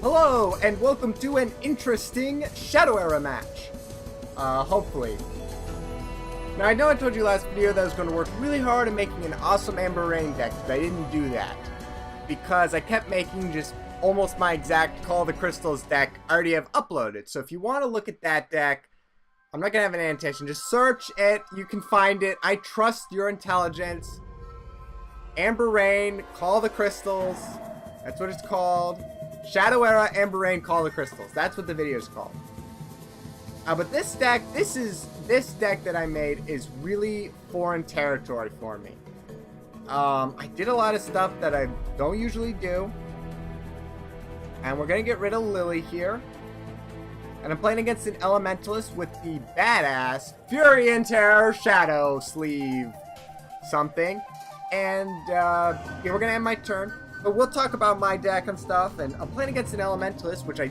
Hello, and welcome to an interesting Shadow Era match. Hopefully. Now, I know I told you last video that I was going to work really hard at making an awesome Amber Rain deck, but I didn't do that. Because I kept making just almost my exact Call of the Crystals deck I already have uploaded. So if you want to look at that deck, I'm not going to have an annotation. Just search it. You can find it. I trust your intelligence. Amber Rain, Call of the Crystals. That's what it's called. Shadow Era, Amber Rain, Call of the Crystals. That's what the video is called. But this deck, this deck that I made is really foreign territory for me. I did a lot of stuff that I don't usually do. And we're going to get rid of Lily here. And I'm playing against an Elementalist with the badass Fury and Terror Shadow Sleeve something. And yeah, we're going to end my turn. But we'll talk about my deck and stuff. And I'm playing against an Elementalist, which I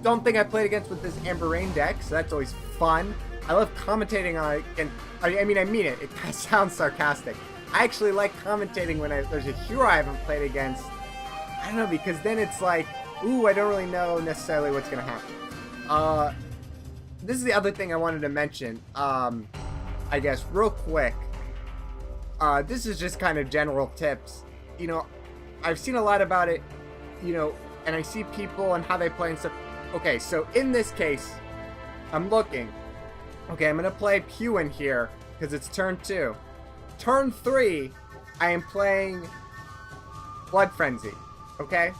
don't think I played against with this Amber Rain deck. So that's always fun. I love commentating on it. And I mean it. It kind of sounds sarcastic. I actually like commentating when there's a hero I haven't played against. I don't know, because then it's like, ooh, I don't really know necessarily what's going to happen. This is the other thing I wanted to mention, I guess, real quick. This is just kind of general tips. You know, I've seen a lot about it, you know, and I see people and how they play and stuff. Okay, so in this case, I'm looking. Okay, I'm going to play Puwen here, because it's turn 2. Turn 3, I am playing Blood Frenzy, okay?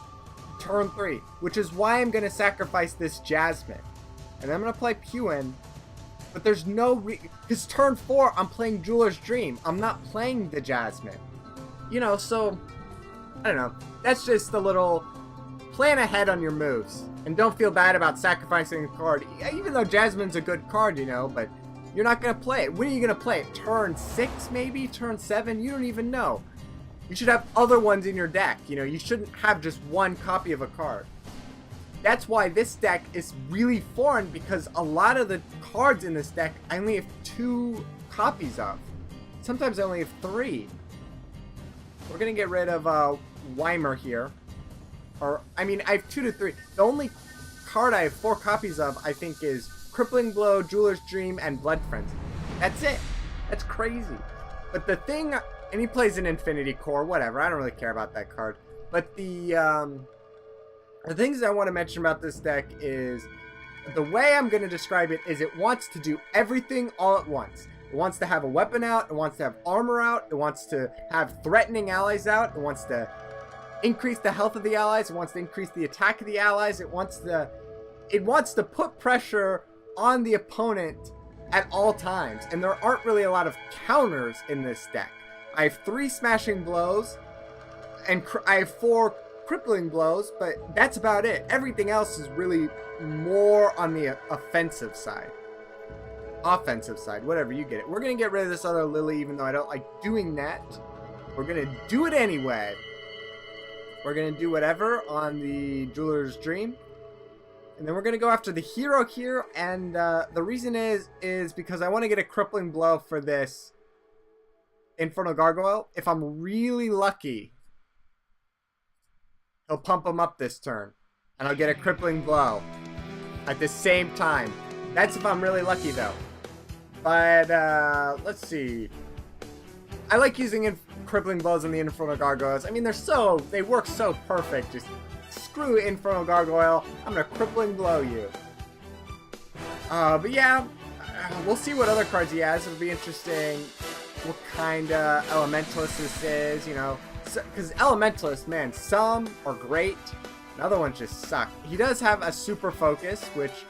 Turn 3, which is why I'm going to sacrifice this Jasmine. And I'm going to play Puwen, but there's no because turn 4, I'm playing Jeweler's Dream. I'm not playing the Jasmine. You know, so, I don't know. That's just a little plan ahead on your moves. And don't feel bad about sacrificing a card. Even though Jasmine's a good card, you know, but you're not going to play it. When are you going to play it? Turn 6, maybe? Turn 7? You don't even know. You should have other ones in your deck. You know, you shouldn't have just one copy of a card. That's why this deck is really foreign, because a lot of the cards in this deck I only have 2 copies of. Sometimes I only have 3. We're going to get rid of Wymer here. Or, I mean, I have 2 to 3. The only card I have 4 copies of, I think, is Crippling Blow, Jeweler's Dream, and Blood Frenzy. That's it. That's crazy. But the thing, and he plays an Infinity Core, whatever. I don't really care about that card. But the things I want to mention about this deck is, the way I'm going to describe it is it wants to do everything all at once. It wants to have a weapon out. It wants to have armor out. It wants to have threatening allies out. It wants to increase the health of the allies. It wants to increase the attack of the allies. It wants to put pressure on the opponent at all times. And there aren't really a lot of counters in this deck. I have 3 Smashin Blows, and I have 4 Crippling Blows, but that's about it. Everything else is really more on the offensive side. Offensive side, whatever, you get it. We're going to get rid of this other Lily, even though I don't like doing that. We're going to do it anyway. We're going to do whatever on the Jeweler's Dream. And then we're going to go after the hero here. And the reason is because I want to get a Crippling Blow for this Infernal Gargoyle. If I'm really lucky, he'll pump him up this turn. And I'll get a Crippling Blow at the same time. That's if I'm really lucky, though. But, let's see. I like using Crippling Blows on the Infernal Gargoyles. I mean, they work so perfect. Just screw Infernal Gargoyle. I'm gonna Crippling Blow you. But yeah, we'll see what other cards he has. It'll be interesting what kind of Elementalist this is, you know. Because Elementalist, man, some are great, and other ones just suck. He does have a Super Focus, which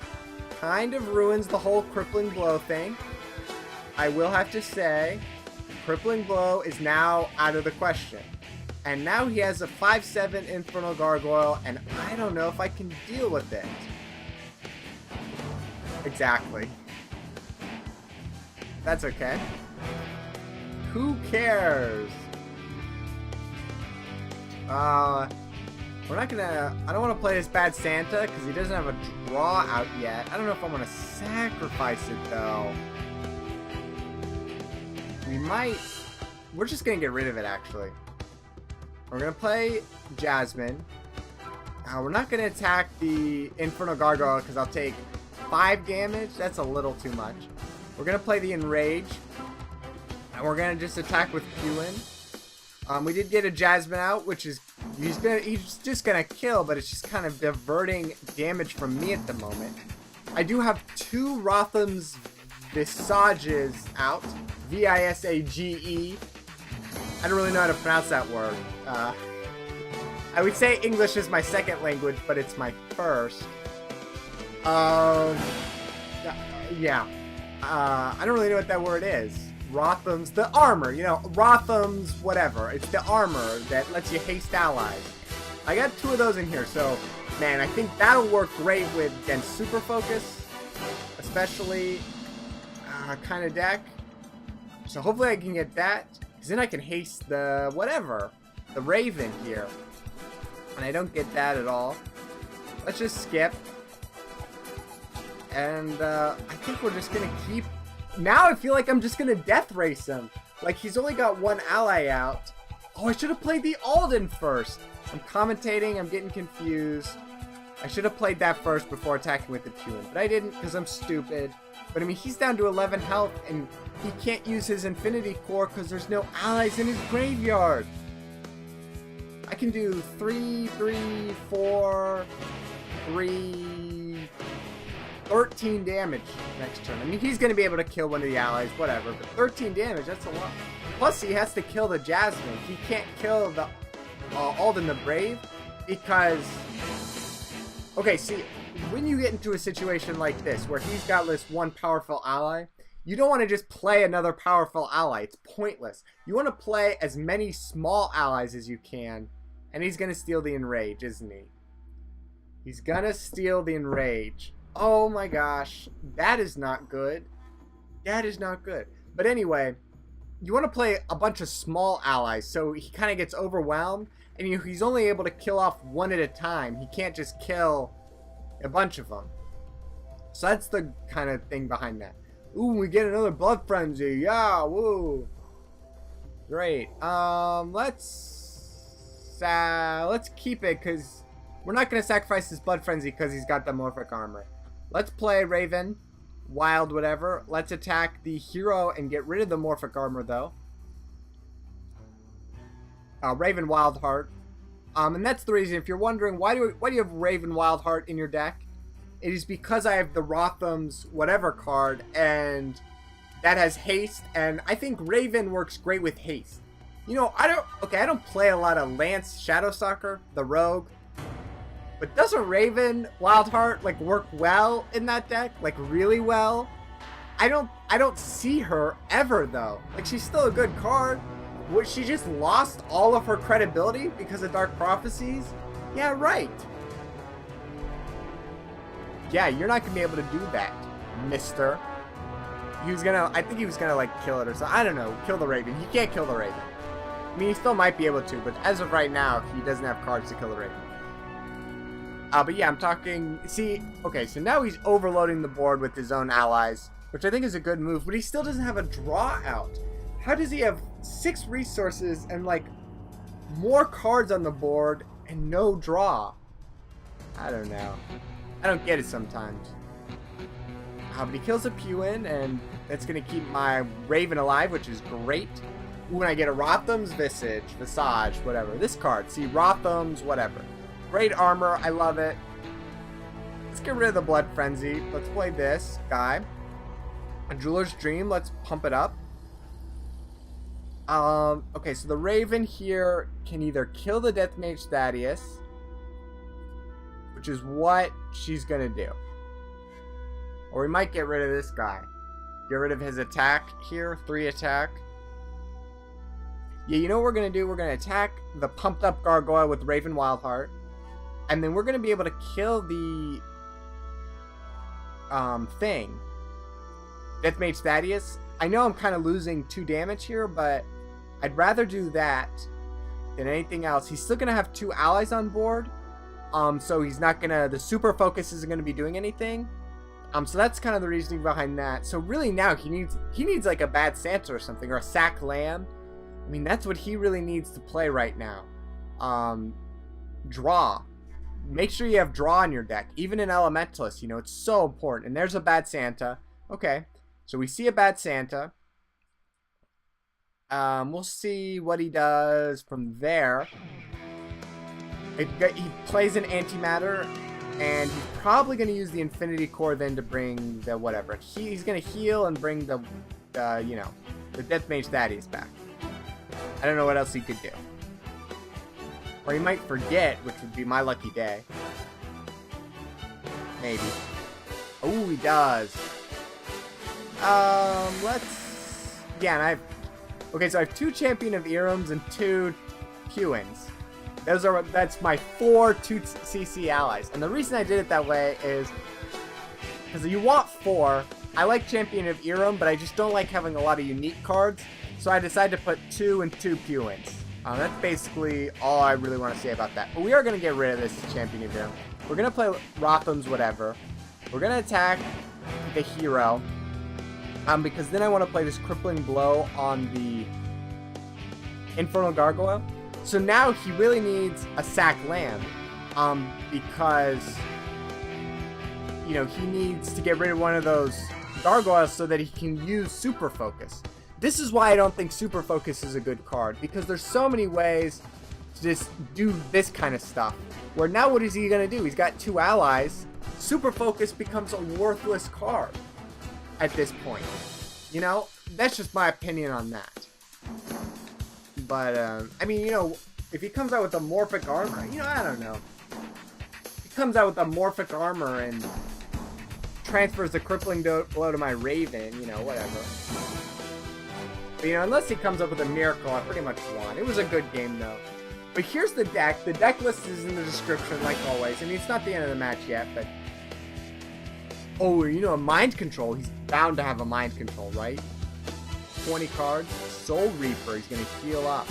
kind of ruins the whole Crippling Blow thing. I will have to say, Crippling Blow is now out of the question. And now he has a 5/7 Infernal Gargoyle, and I don't know if I can deal with it. Exactly. That's okay. Who cares? We're not gonna... I don't want to play this Bad Santa, because he doesn't have a draw out yet. I don't know if I want to sacrifice it, though. We might... We're just gonna get rid of it, actually. We're gonna play Jasmine. We're not going to attack the Infernal Gargoyle because I'll take 5 damage. That's a little too much. We're going to play the Enrage. And we're going to just attack with Puwen. We did get a Jasmine out, which is... He's just going to kill, but it's just kind of diverting damage from me at the moment. I do have 2 Rothem's Visages out. V-I-S-A-G-E. I don't really know how to pronounce that word. I would say English is my second language, but it's my first. Yeah. I don't really know what that word is. Rothem's, the armor, you know, Rothem's whatever. It's the armor that lets you haste allies. I got 2 of those in here, so, man, I think that'll work great against Super Focus, especially kind of deck. So hopefully I can get that, because then I can haste the whatever, the Raven here. And I don't get that at all. Let's just skip. And I think we're just going to keep... Now I feel like I'm just going to death race him. Like he's only got 1 ally out. Oh, I should have played the Aldon first. I'm commentating. I'm getting confused. I should have played that first before attacking with the Puwen. But I didn't because I'm stupid. But I mean, he's down to 11 health. And he can't use his Infinity Core because there's no allies in his graveyard. I can do 3, 3, 4, 3, 13 damage next turn. I mean, he's going to be able to kill one of the allies, whatever. But 13 damage, that's a lot. Plus, he has to kill the Jasmine. He can't kill the Aldon the Brave because... Okay, see, when you get into a situation like this, where he's got this 1 powerful ally, you don't want to just play another powerful ally. It's pointless. You want to play as many small allies as you can. And he's going to steal the Enrage, isn't he? He's going to steal the Enrage. Oh my gosh. That is not good. That is not good. But anyway, you want to play a bunch of small allies so he kind of gets overwhelmed. And he's only able to kill off 1 at a time. He can't just kill a bunch of them. So that's the kind of thing behind that. Ooh, we get another Blood Frenzy. Yeah, woo. Great. Let's keep it because we're not going to sacrifice his Blood Frenzy because he's got the Morphic Armor. Let's play Raven, Wild, whatever. Let's attack the hero and get rid of the Morphic Armor, though. Raven Wildheart. And that's the reason, if you're wondering, why do you have Raven Wildheart in your deck? It is because I have the Rothem's whatever card, and that has haste, and I think Raven works great with haste. You know, I don't play a lot of Lance Shadowstalker, the rogue. But doesn't Raven Wildheart like work well in that deck? Like really well? I don't see her ever though. Like she's still a good card. What, she just lost all of her credibility because of Dark Prophecies? Yeah, right. Yeah, you're not gonna be able to do that, mister. I think he was gonna like kill it or something. I don't know, kill the Raven. He can't kill the Raven. I mean, he still might be able to, but as of right now, he doesn't have cards to kill the Raven. But yeah, I'm talking... See, okay, so now he's overloading the board with his own allies, which I think is a good move, but he still doesn't have a draw out. How does he have 6 resources and, like, more cards on the board and no draw? I don't know. I don't get it sometimes. But he kills a Puwen, and that's going to keep my Raven alive, which is great. When I get a Rothem's Visage, whatever. This card, see, Rothem's, whatever. Great armor, I love it. Let's get rid of the Blood Frenzy. Let's play this guy. A Jeweler's Dream, let's pump it up. Okay, so the Raven here can either kill the Death Mage Thaddeus, which is what she's gonna do. Or we might get rid of this guy. Get rid of his attack here, 3 attack. Yeah, you know what we're going to do? We're going to attack the pumped up Gargoyle with Raven Wildheart. And then we're going to be able to kill the thing. Death Mage Thaddeus. I know I'm kind of losing 2 damage here, but I'd rather do that than anything else. He's still going to have 2 allies on board. So he's not going to... The Super Focus isn't going to be doing anything. So that's kind of the reasoning behind that. So really now he needs like a Bad Santa or something, or a Sack Lamb. I mean, that's what he really needs to play right now. Draw. make sure you have draw in your deck. Even in Elementalist, you know, it's so important. And there's a Bad Santa. Okay, so we see a Bad Santa. We'll see what he does from there. He plays an Antimatter, and he's probably going to use the Infinity Core then to bring the whatever. He's going to heal and bring the, you know, the Death Mage Thaddeus back. I don't know what else he could do. Or he might forget, which would be my lucky day. Maybe. Oh, he does. Let's... Yeah, and okay, so I have 2 Champion of Irums and 2 Puwens. That's my 4 2CC allies. And the reason I did it that way is because you want 4. I like Champion of Irum, but I just don't like having a lot of unique cards. So I decided to put 2 and 2 Puwens. That's basically all I really want to say about that. But we are going to get rid of this Champion of Irum. We're going to play Rothem's whatever. We're going to attack the hero. Because then I want to play this Crippling Blow on the Infernal Gargoyle. So now he really needs a sack land. Because, you know, he needs to get rid of one of those gargoyles so that he can use Super Focus. This is why I don't think Super Focus is a good card, because there's so many ways to just do this kind of stuff. Where now what is he going to do? He's got 2 allies. Super Focus becomes a worthless card at this point. You know, that's just my opinion on that. But, I mean, you know, if he comes out with a Morphic Armor, you know, I don't know. If he comes out with a Morphic Armor and transfers the Crippling Blow to my Raven, you know, whatever. But, you know, unless he comes up with a miracle, I pretty much won. It was a good game, though. But here's the deck. The deck list is in the description, like always. I mean, it's not the end of the match yet, but... Oh, you know, a Mind Control. He's bound to have a Mind Control, right? 20 cards. Soul Reaper. He's going to heal up.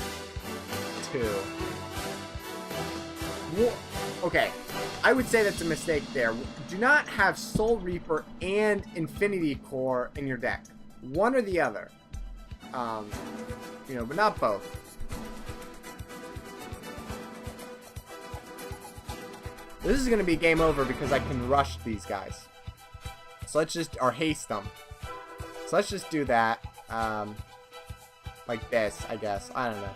2. Okay. I would say that's a mistake there. Do not have Soul Reaper and Infinity Core in your deck. One or the other. You know, but not both. This is going to be game over because I can rush these guys. So let's just, or haste them. So let's just do that. Like this, I guess. I don't know.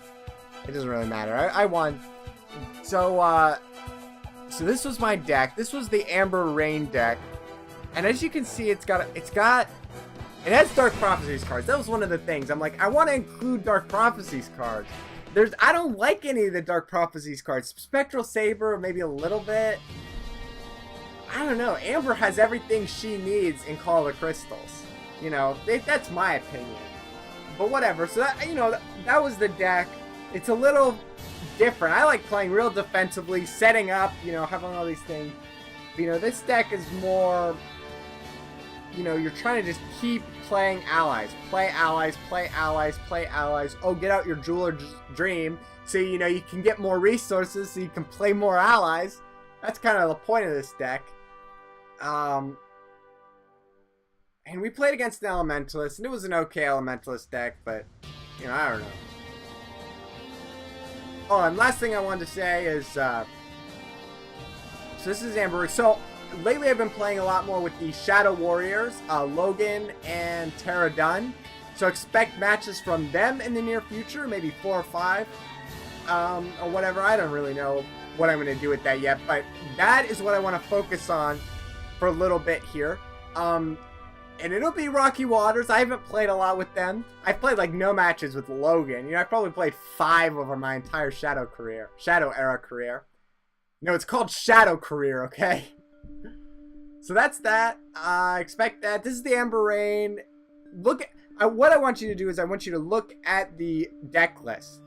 It doesn't really matter. I won. So, so this was my deck. This was the Amber Rain deck. And as you can see, it has Dark Prophecies cards. That was one of the things. I'm like, I want to include Dark Prophecies cards. I don't like any of the Dark Prophecies cards. Spectral Saber, maybe a little bit. I don't know. Amber has everything she needs in Call of the Crystals. You know, that's my opinion. But whatever. So, that, you know, that was the deck. It's a little different. I like playing real defensively, setting up, you know, having all these things. But, you know, this deck is more... You know, you're trying to just keep playing allies. Play allies, play allies, play allies. Oh, get out your Jeweler's Dream. So, you know, you can get more resources so you can play more allies. That's kind of the point of this deck. And we played against an Elementalist, and it was an okay Elementalist deck, but, you know, I don't know. Oh, and last thing I wanted to say is, so this is Amber. So, lately I've been playing a lot more with the Shadow Warriors, Logan and Tara Dunn. So expect matches from them in the near future, maybe 4 or 5, or whatever. I don't really know what I'm going to do with that yet, but that is what I want to focus on for a little bit here. And it'll be Rocky Waters. I haven't played a lot with them. I've played like no matches with Logan. You know, I've probably played 5 over my entire Shadow Era career. No, it's called Shadow Career, okay? So that's that. Expect that. This is the Amber Rain. Look at what I want you to do is I want you to look at the deck list.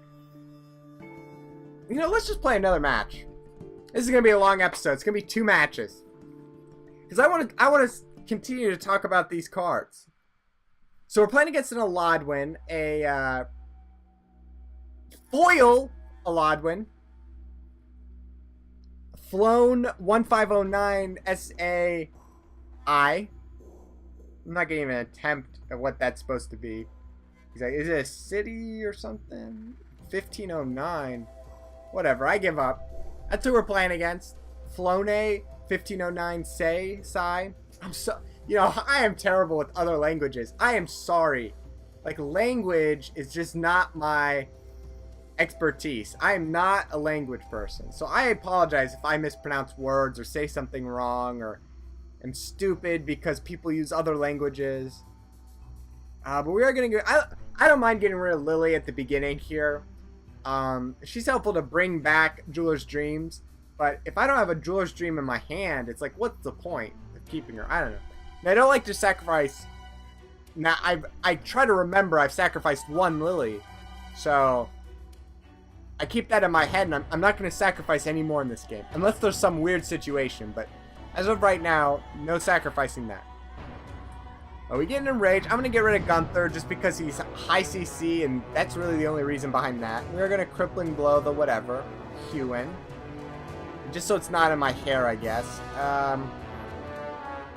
You know, let's just play another match. This is gonna be a long episode. It's gonna be 2 matches because I want to continue to talk about these cards. So we're playing against an Alodwin, a foil Alodwin. Flown 1509 SAI. I'm not gonna even attempt at what that's supposed to be. He's like, is it a city or something? 1509. Whatever, I give up. That's who we're playing against. Flone 1509 say Sai. I'm so, I am terrible with other languages. I am sorry. Like, language is just not my expertise. I am not a language person. So I apologize if I mispronounce words or say something wrong or am stupid because people use other languages. But we are going to go... I don't mind getting rid of Lily at the beginning here. She's helpful to bring back Jeweler's Dreams. But if I don't have a Jeweler's Dream in my hand, it's like, what's the point of keeping her? I don't know. And I don't like to sacrifice... Now, I try to remember I've sacrificed one Lily. So, I keep that in my head, and I'm not going to sacrifice any more in this game. Unless there's some weird situation. But as of right now, no sacrificing that. We get an Enrage. I'm going to get rid of Gunther just because he's high CC, and that's really the only reason behind that. We're going to Crippling Blow the whatever. Puwen. Just so it's not in my hair, I guess.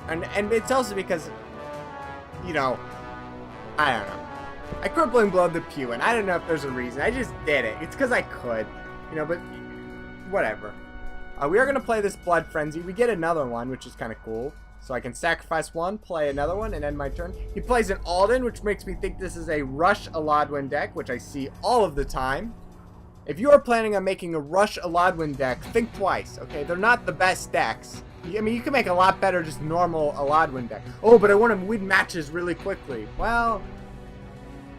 And it's also because, I don't know. I Crippling Blowed the Puwen. I don't know if there's a reason. I just did it. It's because I could. But whatever. We are going to play this Blood Frenzy. We get another one, which is kind of cool. So I can sacrifice one, play another one, and end my turn. He plays an Aldon, which makes me think this is a Rush Aladwin deck, which I see all of the time. If you are planning on making a Rush Aladwin deck, think twice, okay? They're not the best decks. I mean, you can make a lot better just normal Aladwin deck. Oh, but I want to win matches really quickly. Well,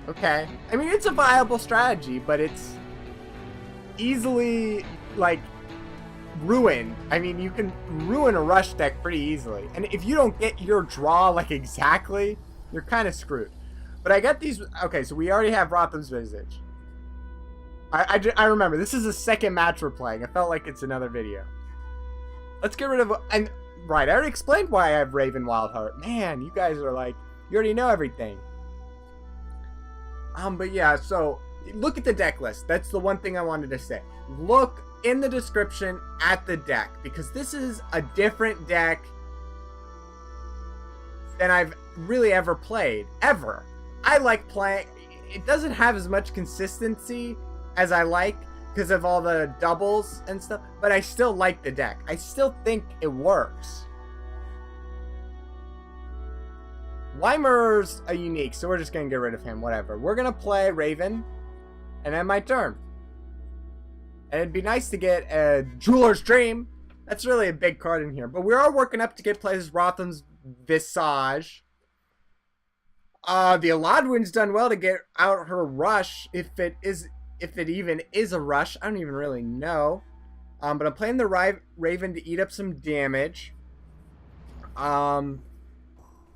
okay. I mean, it's a viable strategy, but it's easily, like, ruined. I mean, you can ruin a Rush deck pretty easily. And if you don't get your draw, like, exactly, you're kind of screwed. But I got these... Okay, so we already have Rothem's Visage. I remember, this is the second match we're playing. I felt like it's another video. Let's get rid of... And right, I already explained why I have Raven Wildheart. Man, you guys are like... You already know everything. But yeah, so... Look at the deck list. That's the one thing I wanted to say. Look in the description at the deck. Because this is a different deck than I've really ever played. Ever. I like playing... It doesn't have as much consistency as I like because of all the doubles and stuff, but I still like the deck. I still think it works. Wymer's a unique, so we're just gonna get rid of him, whatever. We're gonna play Raven, and end my turn. And it'd be nice to get a Jeweler's Dream. That's really a big card in here, but we are working up to get plays Rothem's Visage. The Aladwin's done well to get out her Rush, if it even is a Rush. I don't even really know. But I'm playing the Raven to eat up some damage. I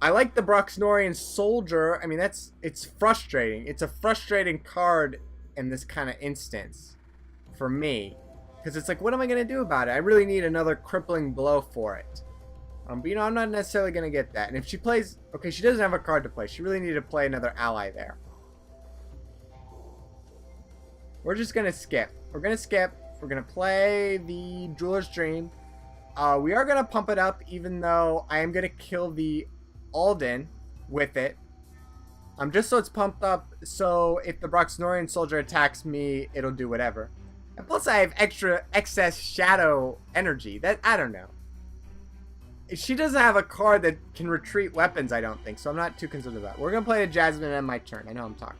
like the Broxnorian Soldier. I mean, it's frustrating. It's a frustrating card in this kind of instance for me. Because it's like, what am I going to do about it? I really need another Crippling Blow for it. But, I'm not necessarily going to get that. And if she plays... Okay, she doesn't have a card to play. She really needed to play another ally there. We're just going to skip. We're going to skip. We're going to play the Jeweler's Dream. We are going to pump it up, even though I am going to kill the Aldon with it. Just so it's pumped up, so if the Broxnorian Soldier attacks me, it'll do whatever. And plus, I have excess Shadow energy. That, I don't know. She doesn't have a card that can retreat weapons, I don't think, so I'm not too concerned about that. We're going to play a Jasmine and end my turn. I know I'm talking.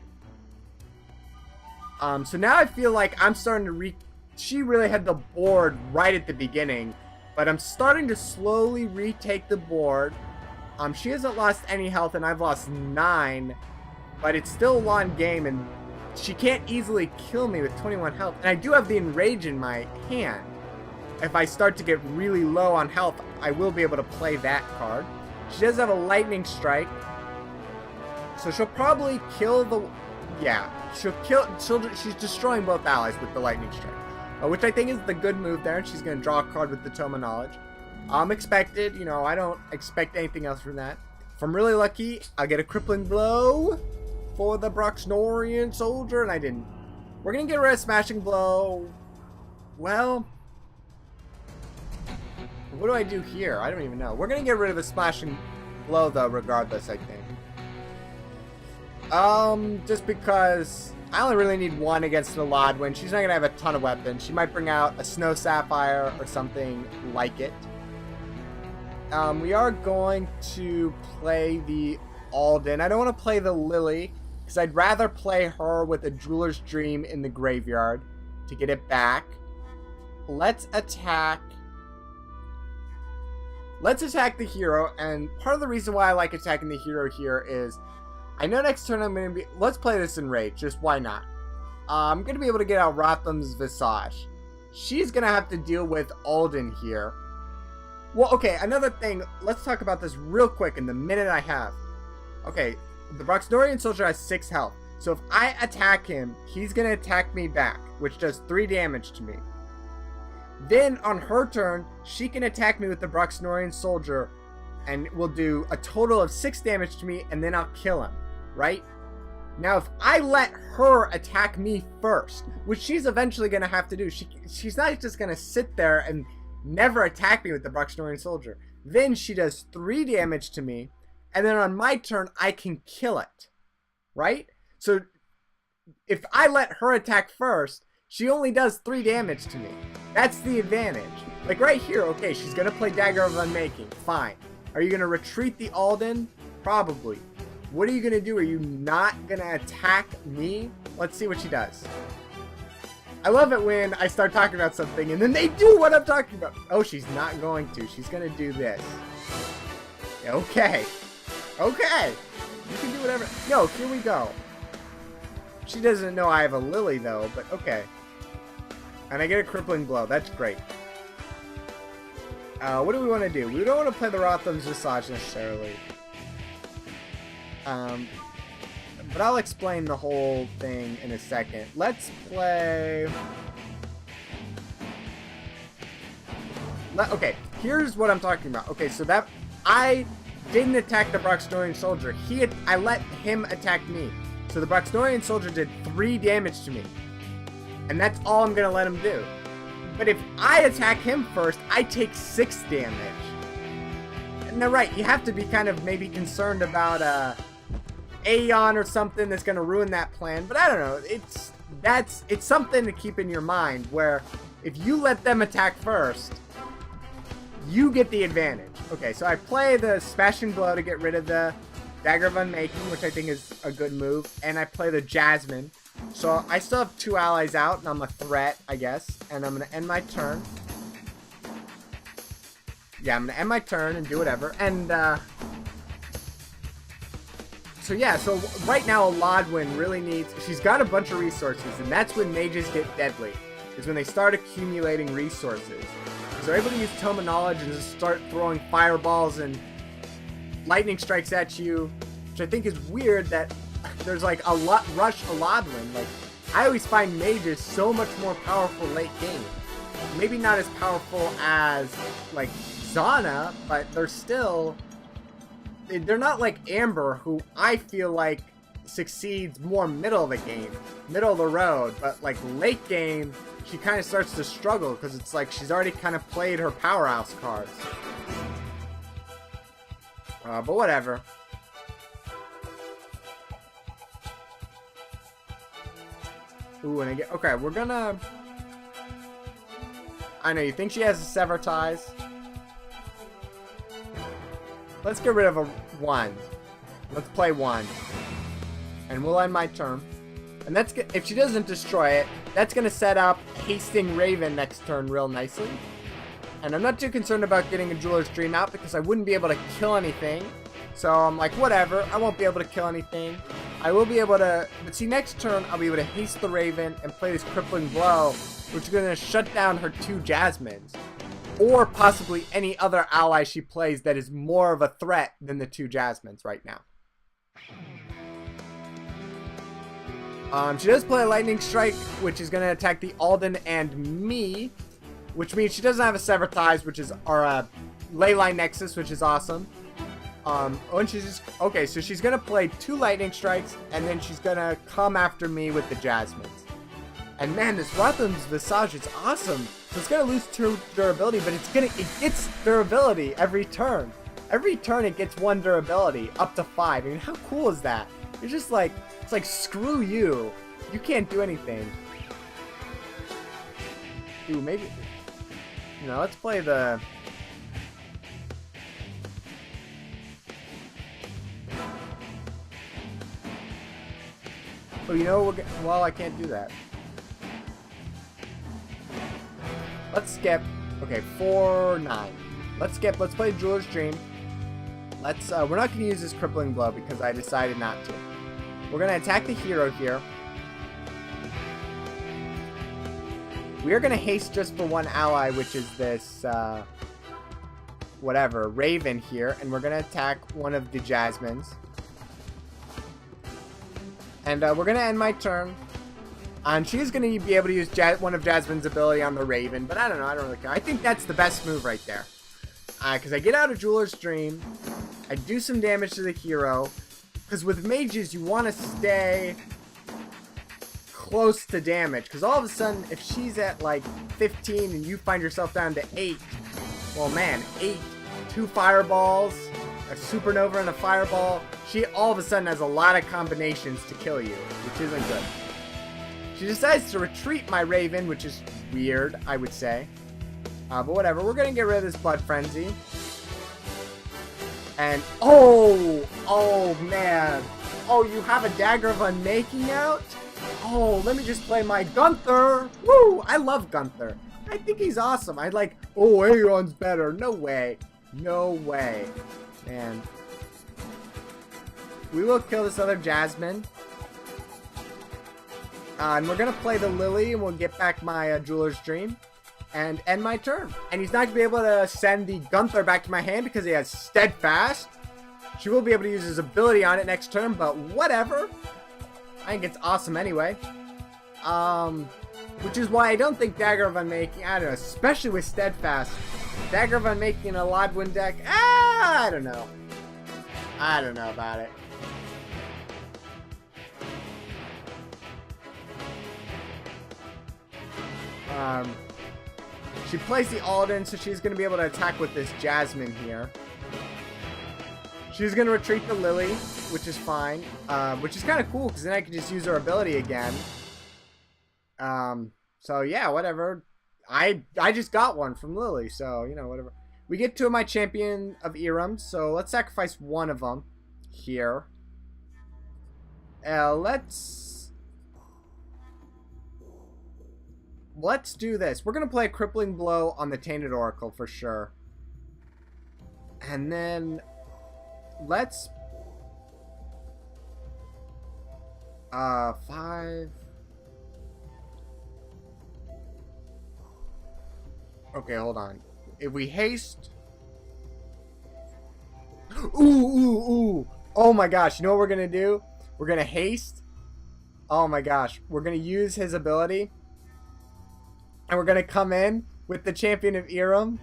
So now I feel like I'm starting to she really had the board right at the beginning, but I'm starting to slowly retake the board. She hasn't lost any health, and I've lost 9, but it's still a long game, and she can't easily kill me with 21 health. And I do have the Enrage in my hand. If I start to get really low on health, I will be able to play that card. She does have a Lightning Strike, so she'll probably kill the... Yeah, she's destroying both allies with the Lightning Strike, which I think is the good move there. And she's going to draw a card with the Tome of Knowledge. Expected, I don't expect anything else from that. If I'm really lucky, I'll get a Crippling Blow for the Broxnorian Soldier, and I didn't. We're going to get rid of Smashin Blow. Well... What do I do here? I don't even know. We're going to get rid of the Smashin Blow, though, regardless, I think. Just because I only really need one against an Alodwin. She's not going to have a ton of weapons. She might bring out a Snow Sapphire or something like it. We are going to play the Aldon. I don't want to play the Lily, because I'd rather play her with a Jeweler's Dream in the graveyard to get it back. Let's attack the hero, and part of the reason why I like attacking the hero here is I know next turn I'm going to be... Let's play this Enrage, just why not? I'm going to be able to get out Rothem's Visage. She's going to have to deal with Aldon here. Well, okay, another thing, let's talk about this real quick in the minute I have. Okay, the Broxnorian Soldier has 6 health, so if I attack him, he's going to attack me back, which does 3 damage to me. Then, on her turn, she can attack me with the Broxnorian Soldier, and will do a total of 6 damage to me, and then I'll kill him, right? Now, if I let her attack me first, which she's eventually going to have to do, she's not just going to sit there and never attack me with the Broxnorian Soldier. Then she does 3 damage to me, and then on my turn, I can kill it, right? So, if I let her attack first, she only does 3 damage to me. That's the advantage. Like right here, okay, she's going to play Dagger of Unmaking. Fine. Are you going to retreat the Aldon? Probably. What are you going to do? Are you not going to attack me? Let's see what she does. I love it when I start talking about something and then they do what I'm talking about. Oh, she's not going to. She's going to do this. Okay. Okay. You can do whatever. No, here we go. She doesn't know I have a Lily, though, but okay. And I get a Crippling Blow. That's great. What do we want to do? We don't want to play the Rothem's Visage necessarily. But I'll explain the whole thing in a second. Let's play... Okay, here's what I'm talking about. Okay, so that... I didn't attack the Broxnorian Soldier. I let him attack me. So the Broxnorian Soldier did 3 damage to me. And that's all I'm going to let him do. But if I attack him first, I take 6 damage. And they're right, you have to be kind of maybe concerned about Aeon or something that's going to ruin that plan. But I don't know, it's something to keep in your mind where if you let them attack first, you get the advantage. Okay, so I play the Smashin Blow to get rid of the Dagger of Unmaking, which I think is a good move. And I play the Jasmine. So I still have 2 allies out, and I'm a threat, I guess. And I'm going to end my turn. Yeah, I'm going to end my turn and do whatever. And, so yeah, so right now Alodwin really needs... She's got a bunch of resources, and that's when mages get deadly. Is when they start accumulating resources. So they're able to use Tome of Knowledge and just start throwing fireballs and lightning strikes at you. Which I think is weird that... There's like a lot rush Alodwin. Like, I always find mages so much more powerful late game. Maybe not as powerful as like Zana, but they're still... They're not like Amber, who I feel like succeeds more middle of the game, middle of the road, but like late game, she kind of starts to struggle because it's like she's already kind of played her powerhouse cards. But whatever. Ooh, and I get... Okay, we're gonna... I know, you think she has a Sever Ties? Let's get rid of a 1. Let's play 1. And we'll end my turn. And that's... If she doesn't destroy it, that's gonna set up Hasting Raven next turn real nicely. And I'm not too concerned about getting a Jeweler's Dream out because I wouldn't be able to kill anything. So I'm like, whatever, I won't be able to kill anything. I will be able to, but see, next turn, I'll be able to haste the Raven and play this Crippling Blow, which is going to shut down her 2 Jasmines. Or possibly any other ally she plays that is more of a threat than the 2 Jasmines right now. She does play a Lightning Strike, which is going to attack the Aldon and me, which means she doesn't have a Sever Ties, which is our Leyline Nexus, which is awesome. And she's just... Okay, so she's gonna play 2 Lightning Strikes, and then she's gonna come after me with the Jasmines. And man, this Rothem's Visage is awesome. So it's gonna lose 2 durability, but it gets durability every turn. Every turn it gets 1 durability, up to 5. I mean, how cool is that? You're just like... It's like, screw you. You can't do anything. Ooh, maybe... No, let's play the... Oh, you know, well, I can't do that. Let's skip. Okay, 4-9. Let's skip. Let's play Jeweler's Dream. Let's, we're not going to use this Crippling Blow because I decided not to. We're going to attack the hero here. We are going to haste just for one ally, which is this, whatever, Raven here. And we're going to attack one of the Jasmines. And we're going to end my turn. And she's going to be able to use one of Jasmine's ability on the Raven. But I don't know. I don't really care. I think that's the best move right there. Because I get out of Jeweler's Dream. I do some damage to the hero. Because with mages, you want to stay close to damage. Because all of a sudden, if she's at like 15 and you find yourself down to 8. Well, man, 8. 2 fireballs. A supernova and a fireball. She all of a sudden has a lot of combinations to kill you, which isn't good. She decides to retreat my Raven, which is weird, I would say. But whatever, we're going to get rid of this Blood Frenzy. And, oh man. Oh, you have a Dagger of Unmaking out? Oh, let me just play my Gunther. Woo, I love Gunther. I think he's awesome. I'd like, oh, Aaron's better. No way. No way. Man. We will kill this other Jasmine. And we're going to play the Lily, and we'll get back my Jeweler's Dream. And end my turn. And he's not going to be able to send the Gunther back to my hand because he has Steadfast. She will be able to use his ability on it next turn, but whatever. I think it's awesome anyway. Which is why I don't think Dagger of Unmaking, I don't know, especially with Steadfast. Dagger of Unmaking in a Lodwin deck, I don't know. I don't know about it. She plays the Aldon, so she's going to be able to attack with this Jasmine here. She's going to retreat the Lily, which is fine. Which is kind of cool, because then I can just use her ability again. So yeah, whatever. I just got one from Lily, so, you know, whatever. We get two of my Champion of Irum, so let's sacrifice one of them here. Let's do this. We're going to play a Crippling Blow on the Tainted Oracle for sure. And then let's 5. Okay, hold on. If we haste, ooh. Oh my gosh, you know what we're going to do? We're going to haste. Oh my gosh, we're going to use his ability. And we're going to come in with the Champion of Irum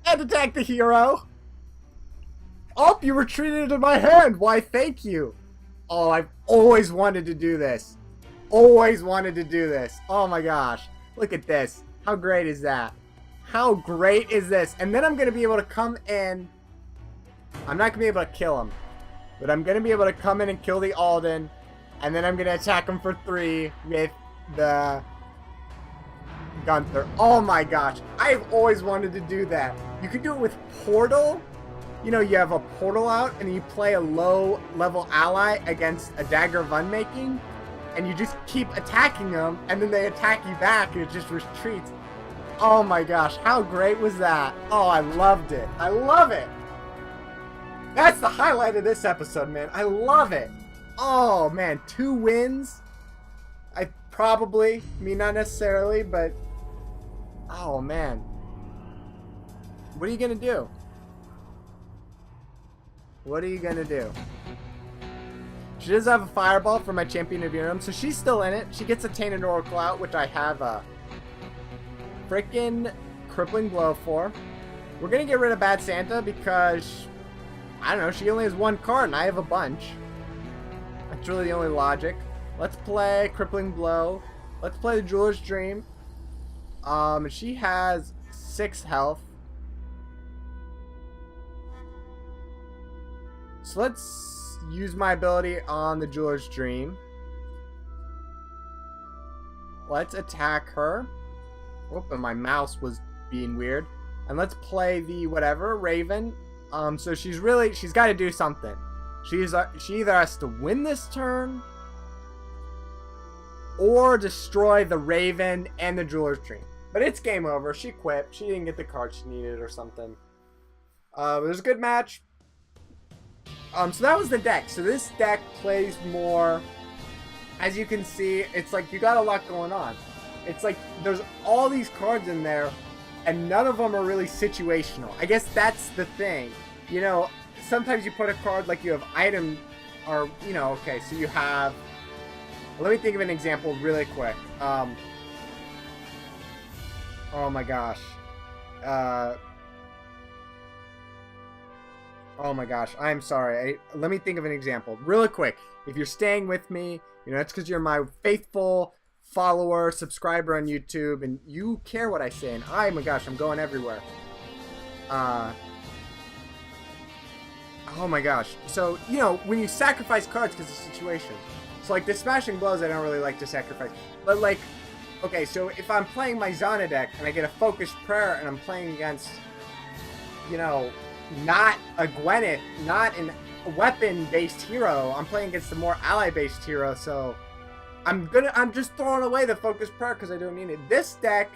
and attack the hero. Oh, you retreated in my hand. Why, thank you. Oh, I've always wanted to do this. Always wanted to do this. Oh my gosh. Look at this. How great is that? How great is this? And then I'm going to be able to come in. I'm not going to be able to kill him. But I'm going to be able to come in and kill the Aldon. And then I'm going to attack him for 3 with the Gunther. Oh my gosh. I've always wanted to do that. You could do it with Portal. You know, you have a Portal out and you play a low level ally against a Dagger of Unmaking. And you just keep attacking them. And then they attack you back and it just retreats. Oh my gosh. How great was that? Oh, I loved it. I love it. That's the highlight of this episode, man. I love it. Oh man. 2 wins. I mean, not necessarily, but oh man. What are you gonna do? What are you gonna do? She does have a fireball for my Champion of Irum, so she's still in it. She gets a Tainted Oracle out, which I have a frickin' Crippling Blow for. We're gonna get rid of Bad Santa because, I don't know, she only has 1 card and I have a bunch. That's really the only logic. Let's play Crippling Blow. Let's play the Jeweler's Dream. She has 6 health. So let's use my ability on the Jeweler's Dream. let's attack her. Oh, and my mouse was being weird. And let's play the whatever, Raven. So she's got to do something. She either has to win this turn or destroy the Raven and the Jeweler's Dream. But it's game over. She quit. She didn't get the card she needed or something. It was a good match. So that was the deck. So this deck plays more, as you can see, it's like you got a lot going on. It's like there's all these cards in there, and none of them are really situational. I guess that's the thing. You know, sometimes you put a card like you have item, or, you know, okay, so you have, let me think of an example really quick. Oh my gosh. Oh my gosh, I'm sorry. Let me think of an example really quick. If you're staying with me, you know, that's because you're my faithful follower, subscriber on YouTube, and you care what I say, and oh my gosh, I'm going everywhere. Oh my gosh. So, you know, when you sacrifice cards because of the situation. So, like, the Smashin Blows, I don't really like to sacrifice. But, like, okay, so if I'm playing my Zana deck and I get a Focused Prayer and I'm playing against, you know, not a Gwyneth, not a weapon-based hero, I'm playing against a more ally-based hero, so I'm just throwing away the Focused Prayer because I don't need it. This deck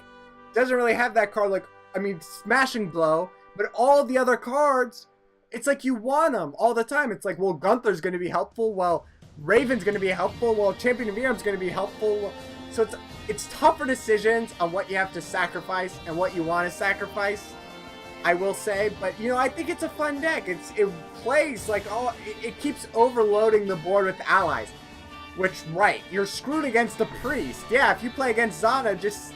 doesn't really have that card, like, I mean, Smashin Blow, but all the other cards, it's like you want them all the time. It's like, well, Gunther's going to be helpful. Well, Raven's going to be helpful. Well, Champion of Irum's going to be helpful. So it's tougher decisions on what you have to sacrifice and what you want to sacrifice, I will say. But, you know, I think it's a fun deck. It plays like, it keeps overloading the board with allies. Which, right, you're screwed against the Priest. Yeah, if you play against Zana, just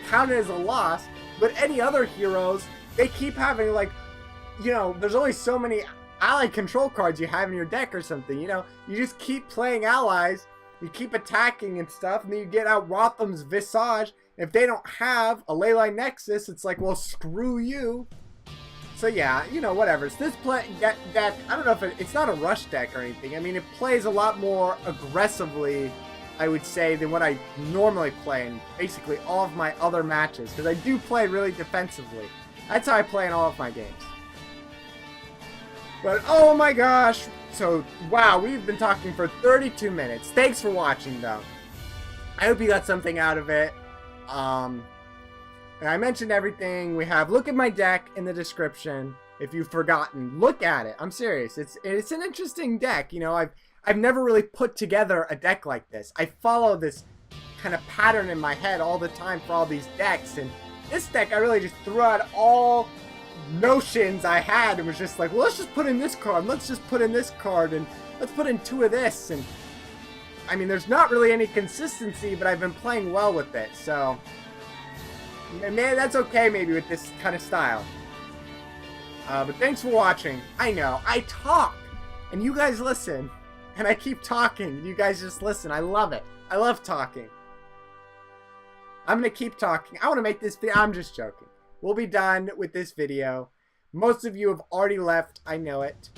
count it as a loss. But any other heroes, they keep having, like, you know, there's only so many ally control cards you have in your deck or something, you know? You just keep playing allies, you keep attacking and stuff, and then you get out Rothem's Visage. If they don't have a Leyline Nexus, it's like, well, screw you. So yeah, you know, whatever. So this deck, I don't know if it's not a rush deck or anything. I mean, it plays a lot more aggressively, I would say, than what I normally play in basically all of my other matches. Because I do play really defensively. That's how I play in all of my games. But, oh my gosh. So, wow, we've been talking for 32 minutes. Thanks for watching, though. I hope you got something out of it. And I mentioned everything. We have, look at my deck in the description. If you've forgotten, look at it. I'm serious. It's an interesting deck. You know, I've never really put together a deck like this. I follow this kind of pattern in my head all the time for all these decks. And this deck, I really just threw out all notions I had and was just like, well, let's just put in this card, let's just put in this card, and let's put in 2 of this. And I mean, there's not really any consistency, but I've been playing well with it, so man, that's okay maybe with this kind of style. But thanks for watching. I know I talk and you guys listen, and I keep talking and you guys just listen. I love it. I love talking. I'm gonna keep talking. I want to make this video. I'm just joking. We'll be done with this video. Most of you have already left. I know it.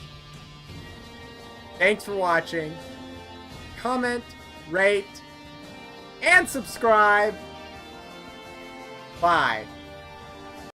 Thanks for watching. Comment, rate, and subscribe. Bye.